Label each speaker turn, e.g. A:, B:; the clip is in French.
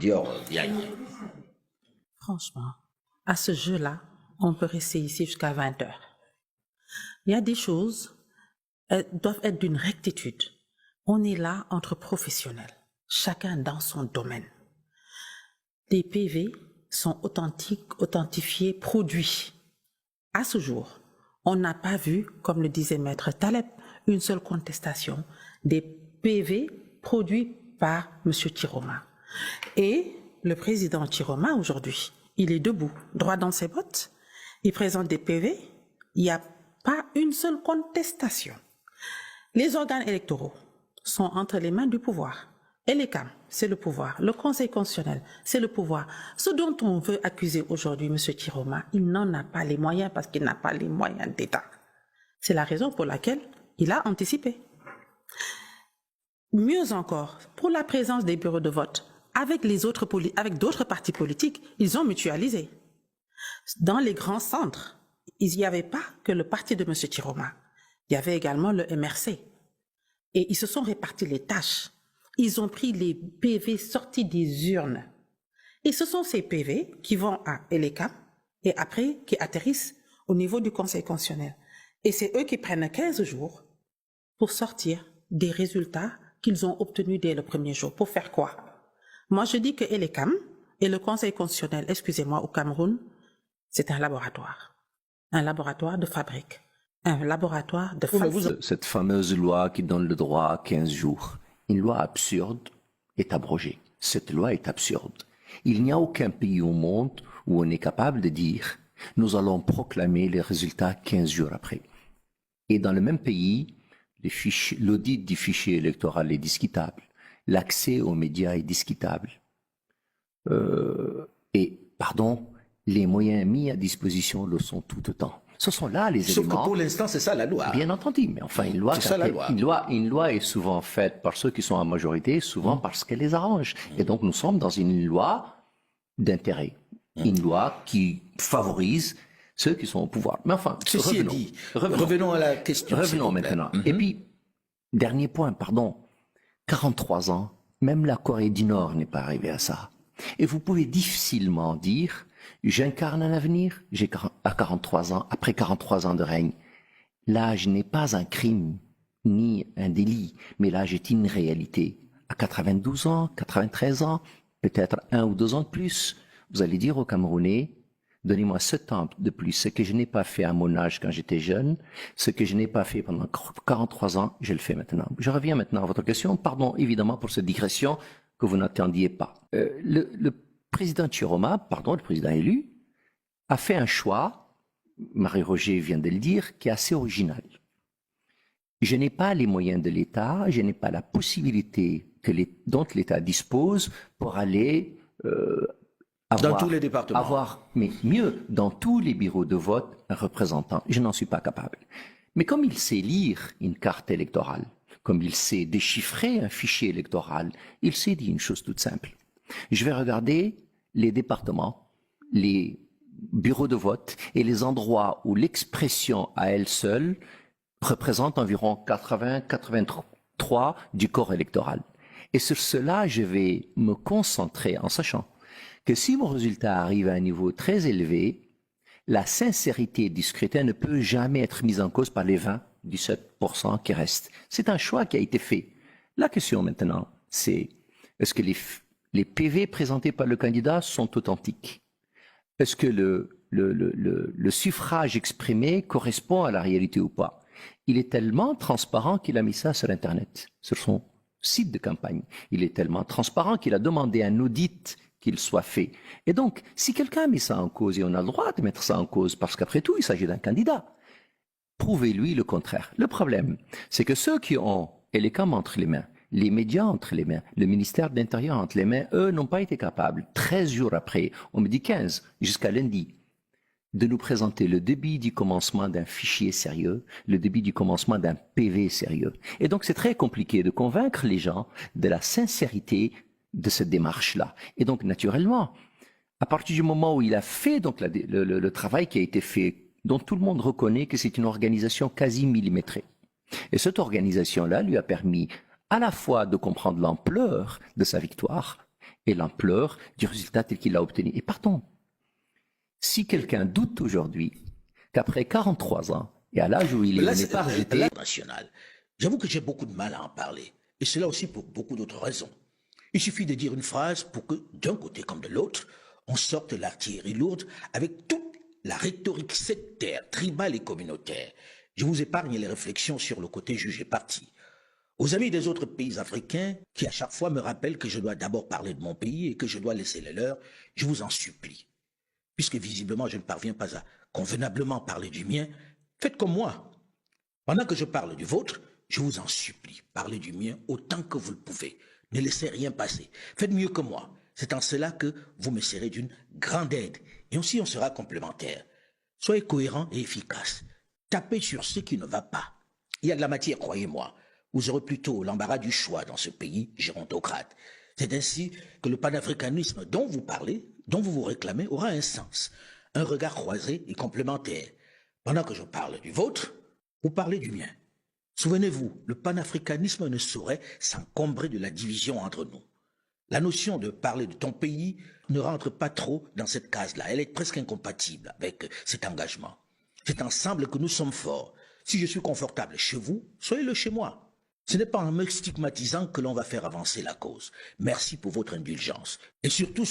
A: Dior Diagne.
B: Franchement, à ce jeu-là, on peut rester ici jusqu'à 20 heures. Il y a des choses, elles doivent être d'une rectitude. On est là entre professionnels, chacun dans son domaine. Les PV sont authentiques, authentifiés, produits. À ce jour, on n'a pas vu, comme le disait Maître Taleb, une seule contestation des PV produits par M. Chiroma. Et le président Chiroma, aujourd'hui, il est debout, droit dans ses bottes, il présente des PV, il n'y a pas une seule contestation. Les organes électoraux sont entre les mains du pouvoir. Et les CAM, c'est le pouvoir. Le Conseil constitutionnel, c'est le pouvoir. Ce dont on veut accuser aujourd'hui M. Chiroma, il n'en a pas les moyens parce qu'il n'a pas les moyens d'État. C'est la raison pour laquelle il a anticipé. Mieux encore, pour la présence des bureaux de vote, avec d'autres partis politiques, ils ont mutualisé. Dans les grands centres, il n'y avait pas que le parti de M. Chiroma. Il y avait également le MRC. Et ils se sont répartis les tâches. Ils ont pris les PV sortis des urnes. Et ce sont ces PV qui vont à ELECAM et après qui atterrissent au niveau du Conseil constitutionnel. Et c'est eux qui prennent 15 jours pour sortir des résultats qu'ils ont obtenus dès le premier jour. Pour faire quoi? Moi, je dis que ELECAM et le Conseil constitutionnel, excusez-moi, au Cameroun, c'est un laboratoire de fabrique, un laboratoire de fabrique.
C: Cette fameuse loi qui donne le droit à 15 jours, une loi absurde, est abrogée. Cette loi est absurde. Il n'y a aucun pays au monde où on est capable de dire « nous allons proclamer les résultats 15 jours après ». Et dans le même pays, l'audit du fichier électoral est discutable. L'accès aux médias est discutable. Les moyens mis à disposition le sont tout autant. Ce sont là les éléments.
A: Sauf que pour l'instant, c'est ça la loi.
C: Bien entendu, mais enfin, une loi est souvent faite par ceux qui sont en majorité, souvent parce qu'elle les arrange. Et donc, nous sommes dans une loi d'intérêt. Une loi qui favorise ceux qui sont au pouvoir. Mais enfin,
A: revenons à la question.
C: Revenons maintenant. Et puis, dernier point, 43 ans, même la Corée du Nord n'est pas arrivée à ça. Et vous pouvez difficilement dire, j'incarne un avenir, à 43 ans, après 43 ans de règne. L'âge n'est pas un crime, ni un délit, mais l'âge est une réalité. À 92 ans, 93 ans, peut-être 1 ou 2 ans de plus, vous allez dire aux Camerounais, donnez-moi 7 ans de plus. Ce que je n'ai pas fait à mon âge quand j'étais jeune, ce que je n'ai pas fait pendant 43 ans, je le fais maintenant. Je reviens maintenant à votre question. Pardon, évidemment, pour cette digression que vous n'attendiez pas. Le président Chiroma, le président élu, a fait un choix, Marie-Roger vient de le dire, qui est assez original. Je n'ai pas les moyens de l'État, je n'ai pas la possibilité dont l'État dispose pour aller
A: dans tous les départements.
C: Mais mieux, dans tous les bureaux de vote, un représentant. Je n'en suis pas capable. Mais comme il sait lire une carte électorale, comme il sait déchiffrer un fichier électoral, il s'est dit une chose toute simple. Je vais regarder les départements, les bureaux de vote et les endroits où l'expression à elle seule représente environ 80-83 du corps électoral. Et sur cela, je vais me concentrer en sachant que si mon résultat arrive à un niveau très élevé, la sincérité du scrutin ne peut jamais être mise en cause par les 17% qui restent. C'est un choix qui a été fait. La question maintenant, c'est est-ce que les PV présentés par le candidat sont authentiques? Est-ce que le suffrage exprimé correspond à la réalité ou pas? Il est tellement transparent qu'il a mis ça sur Internet, sur son site de campagne. Il est tellement transparent qu'il a demandé un audit qu'il soit fait. Et donc, si quelqu'un met ça en cause, et on a le droit de mettre ça en cause, parce qu'après tout, il s'agit d'un candidat, prouvez-lui le contraire. Le problème, c'est que ceux qui ont ELECAM entre les mains, les médias entre les mains, le ministère de l'Intérieur entre les mains, eux n'ont pas été capables, 13 jours après, on me dit 15, jusqu'à lundi, de nous présenter le début du commencement d'un fichier sérieux, le début du commencement d'un PV sérieux. Et donc c'est très compliqué de convaincre les gens de la sincérité de cette démarche-là. Et donc naturellement, à partir du moment où il a fait donc le travail qui a été fait, dont tout le monde reconnaît que c'est une organisation quasi millimétrée. Et cette organisation-là lui a permis à la fois de comprendre l'ampleur de sa victoire et l'ampleur du résultat tel qu'il a obtenu. Et pardon, si quelqu'un doute aujourd'hui qu'après 43 ans, et à l'âge où il est, on n'est pas rejeté...
A: National. J'avoue que j'ai beaucoup de mal à en parler, et cela aussi pour beaucoup d'autres raisons. Il suffit de dire une phrase pour que, d'un côté comme de l'autre, on sorte l'artillerie lourde avec toute la rhétorique sectaire, tribale et communautaire. Je vous épargne les réflexions sur le côté jugé parti. Aux amis des autres pays africains, qui à chaque fois me rappellent que je dois d'abord parler de mon pays et que je dois laisser les leurs, je vous en supplie. Puisque visiblement je ne parviens pas à convenablement parler du mien, faites comme moi. Pendant que je parle du vôtre, je vous en supplie, parlez du mien autant que vous le pouvez. Ne laissez rien passer. Faites mieux que moi. C'est en cela que vous me serez d'une grande aide. Et aussi on sera complémentaires. Soyez cohérents et efficaces. Tapez sur ce qui ne va pas. Il y a de la matière, croyez-moi. Vous aurez plutôt l'embarras du choix dans ce pays gérontocrate. C'est ainsi que le panafricanisme dont vous parlez, dont vous vous réclamez, aura un sens. Un regard croisé et complémentaire. Pendant que je parle du vôtre, vous parlez du mien. Souvenez-vous, le panafricanisme ne saurait s'encombrer de la division entre nous. La notion de parler de ton pays ne rentre pas trop dans cette case-là. Elle est presque incompatible avec cet engagement. C'est ensemble que nous sommes forts. Si je suis confortable chez vous, soyez-le chez moi. Ce n'est pas en me stigmatisant que l'on va faire avancer la cause. Merci pour votre indulgence. Et surtout,